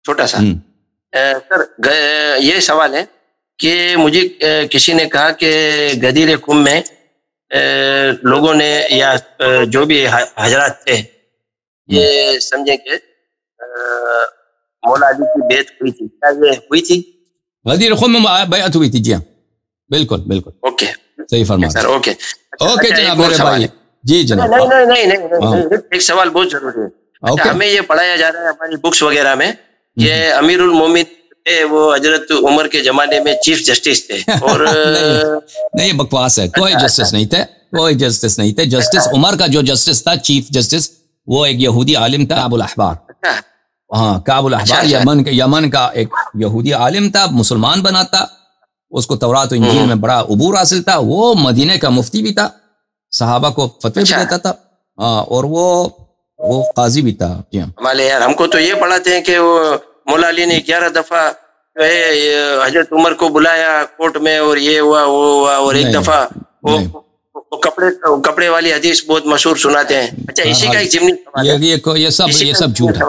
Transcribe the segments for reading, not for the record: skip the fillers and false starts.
چھوٹا سا سر، یہ سوال ہے کہ مجھے کسی نے کہا کہ غدیر خم میں لوگوں نے یا جو بھی حضرات تھے یہ سمجھیں کہ مولا علی کی بیعت ہوئی تھی، کیا یہ ہوئی تھی؟ غدیر خم میں بیعت ہوئی تھی، جی ہاں بالکل بالکل، اوکے صحیح فرمایا سر، اوکے اوکے جناب میرے بھائی، جی جناب۔ نہیں، ایک سوال بہت ضروری ہے۔ ہمیں یہ پڑھایا جا رہا ہے ہماری بکس وغیرہ میں کہ امیر المومنین وہ حضرت عمر کے زمانے میں چیف جسٹس تھے، اور نہیں بکواس ہے، کوئی جسٹس نہیں تھے، کوئی جسٹس نہیں تھے۔ جسٹس عمر کا جو جسٹس تھا، چیف جسٹس، وہ ایک یہودی عالم تھا، کعب الاحبار۔ ہاں، کعب الاحبار یمن کا ایک یہودی عالم تھا، مسلمان بنا تھا، اس کو تورات و انجیل میں بڑا عبور حاصل تھا، وہ مدینے کا مفتی بھی تھا، صحابہ کو فتوی بھی دیتا تھا، ہاں، اور وہ قاضی بھی تھا۔ جی ہاں، ہمارے یار ہم کو تو یہ پڑھاتے ہیں کہ وہ مولا علی نے 11 دفعہ جو ہے حضرت عمر کو بلایا کورٹ میں، اور یہ ہوا وہ ہوا، اور ایک دفعہ وہ کپڑے والی حدیث بہت مشہور سناتے ہیں۔ اچھا، اسی کا ایک ضمنی سوال ہے، یہ سب جھوٹ ہے،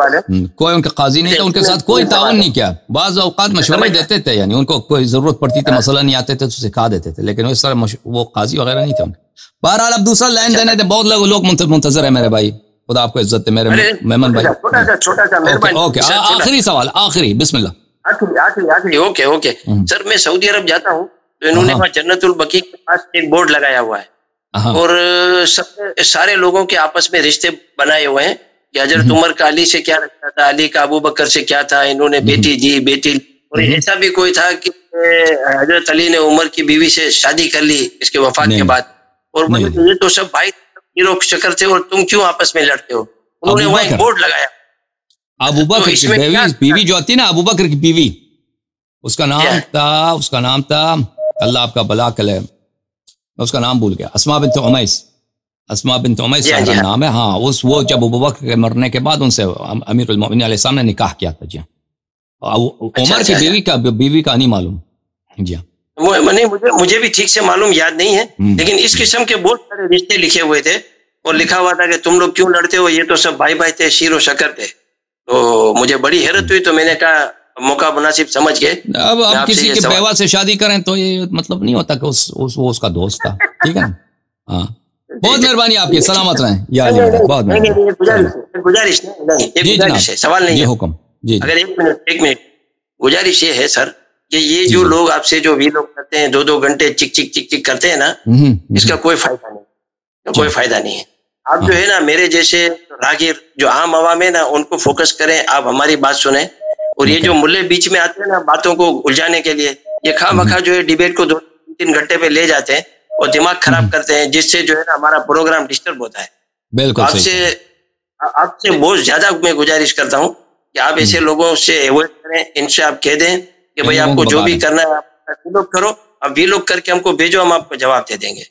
کوئی ان کا قاضی نہیں تھا، ان کے ساتھ کوئی تعاون نہیں کیا، بعض اوقات مشورے دیتے تھے، یعنی ان کو کوئی ضرورت پڑتی تھی، مسئلہ نہیں آتے تھے تو سکھا دیتے تھے، لیکن اس طرح وہ قاضی وغیرہ نہیں تھے ان کے۔ بہرحال اب دوسرا لائن دینے تھے، بہت لوگ منتظر ہیں میرے بھائی، خدا آپ کو عزت ہے میرے مہمان بھائی۔ اوکے، آخری سوال، آخری، بسم اللہ۔ آخری، اوکے سر، میں سعودی عرب جاتا ہوں تو انہوں نے وہاں جنت البقیع کے پاس ایک بورڈ لگایا ہوا ہے، اور سارے لوگوں کے آپس میں رشتے بنائے ہوئے ہیں کہ حضرت عمر کا علی سے کیا رشتہ تھا، علی کا ابو بکر سے کیا تھا، انہوں نے بیٹی دی، بیٹی، اور ایسا بھی کوئی تھا کہ حضرت علی نے عمر کی بیوی سے شادی کر لی اس کے وفات کے بعد، اور یہ تو سب بھائی ہیرو شکر تھے، اور تم کیوں آپس میں لڑتے ہو؟ انہوں نے وہاں ایک بورڈ لگایا۔ ابو بکر کی بیوی جو آتی نا، ابو بکر کی بیوی، اس کا نام تھا اللہ آپ کا بلا کرے، میں اس کا نام بھول گیا، اسماء بنت عمیس کا نام ہے، ہاں، وہ جب ابو بکر کے مرنے کے بعد ان سے امیر المومنین علیہ السلام نے نکاح کیا تھا۔ جی ہاں، عمر کی بیوی کا نہیں معلوم۔ جی ہاں، مجھے بھی ٹھیک سے معلوم یاد نہیں ہے، لیکن اس قسم کے بہت سارے رشتے لکھے ہوئے تھے، اور لکھا ہوا تھا کہ تم لوگ کیوں لڑتے ہو، یہ تو سب بھائی تھے، شیر و شکر تھے۔ تو مجھے بڑی حیرت ہوئی، تو میں نے کہا موقع مناسب سمجھ کے اب کسی کی بیوہ سے شادی کریں تو یہ مطلب نہیں ہوتا کہ اس کا دوست تھا، ٹھیک ہے نا؟ ہاں، بہت مہربانی آپ کی، سلامت رہیں یا علی، بہت مہربانی۔ گزارش ہے، سوال نہیں ہے، حکم جی۔ اگر ایک منٹ گزارش یہ ہے سر کہ یہ جو لوگ آپ سے جو ویلوگ کرتے ہیں 2 گھنٹے چک چک کرتے ہیں نا، اس کا کوئی فائدہ نہیں ہے۔ آپ جو ہے نا میرے جیسے راگیر جو عام عوام ہے نا، ان کو فوکس کریں، آپ ہماری بات سنیں، اور یہ جو ملے بیچ میں آتے ہیں نا باتوں کو الجھانے کے لیے، یہ خواہ مخواہ جو ہے ڈیبیٹ کو 2-3 گھنٹے پہ لے جاتے ہیں اور دماغ خراب کرتے ہیں، جس سے جو ہے نا ہمارا پروگرام ڈسٹرب ہوتا ہے۔ بالکل آپ سے بہت زیادہ میں گزارش کرتا ہوں کہ آپ ایسے لوگوں سے اوائڈ کریں، ان سے آپ کہہ دیں کہ بھائی آپ کو جو بھی کرنا ہے آپ ویلوگ کرو، اب ویلوگ کر کے ہم کو بھیجو، ہم آپ کو جواب دے دیں گے،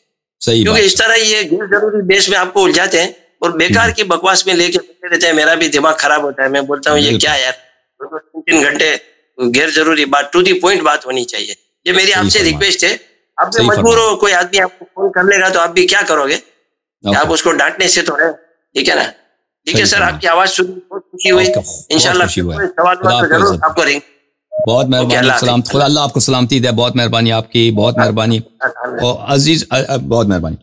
کیونکہ اس طرح یہ غیر ضروری بیس میں آپ کو الجھاتے ہیں اور بیکار کی بکواس میں لے کے بیٹھے رہتے ہیں۔ میرا بھی دماغ خراب ہوتا ہے، میں بولتا ہوں یہ کیا یار، 2-3 گھنٹے غیر ضروری بات، ٹو دی پوائنٹ بات ہونی چاہیے۔ یہ میری آپ سے ریکویسٹ ہے، آپ بھی مجبور ہو، کوئی آدمی آپ کو فون کر لے گا تو آپ بھی کیا کرو گے؟ آپ اس کو ڈانٹنے سے تو ہے، ٹھیک ہے نا؟ ٹھیک ہے سر، آپ کی آواز سنی بہت خوشی ہوئی، انشاءاللہ سوال ضرور آپ کو رہیں۔ بہت مہربانی، سلام، خدا اللہ آپ کو سلامتی دے، بہت مہربانی آپ کی، بہت مہربانی، اور عزیز، بہت مہربانی۔